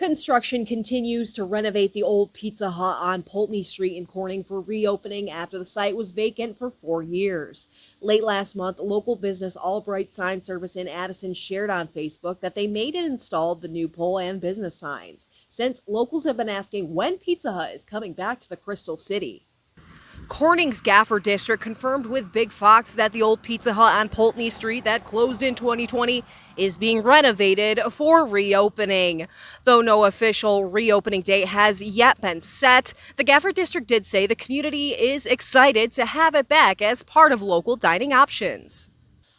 Construction continues to renovate the old Pizza Hut on Pulteney Street in Corning for reopening after the site was vacant for 4 years. Late last month, local business Albright Sign Service in Addison shared on Facebook that they made and installed the new pole and business signs, since locals have been asking when Pizza Hut is coming back to the Crystal City. Corning's Gaffer District confirmed with Big Fox that the old Pizza Hut on Pulteney Street that closed in 2020 is being renovated for reopening. Though no official reopening date has yet been set, the Gaffer District did say the community is excited to have it back as part of local dining options.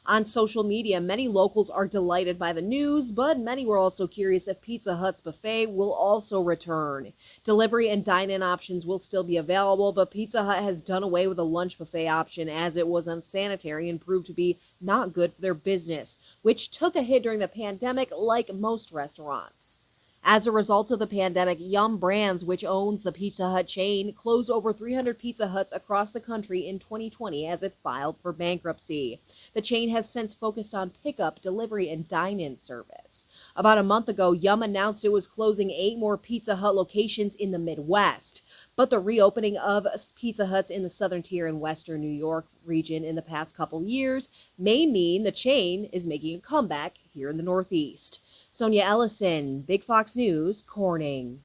On social media, many locals are delighted by the news, but many were also curious if Pizza Hut's buffet will also return. Delivery and dine-in options will still be available, but Pizza Hut has done away with a lunch buffet option as it was unsanitary and proved to be not good for their business, which took a hit during the pandemic like most restaurants. As a result of the pandemic, Yum Brands, which owns the Pizza Hut chain, closed over 300 Pizza Huts across the country in 2020 as it filed for bankruptcy. The chain has since focused on pickup, delivery, and dine-in service. About a month ago, Yum announced it was closing 8 more Pizza Hut locations in the Midwest. But the reopening of Pizza Huts in the Southern Tier and Western New York region in the past couple years may mean the chain is making a comeback here in the Northeast. Sonia Ellison, Big Fox News, Corning.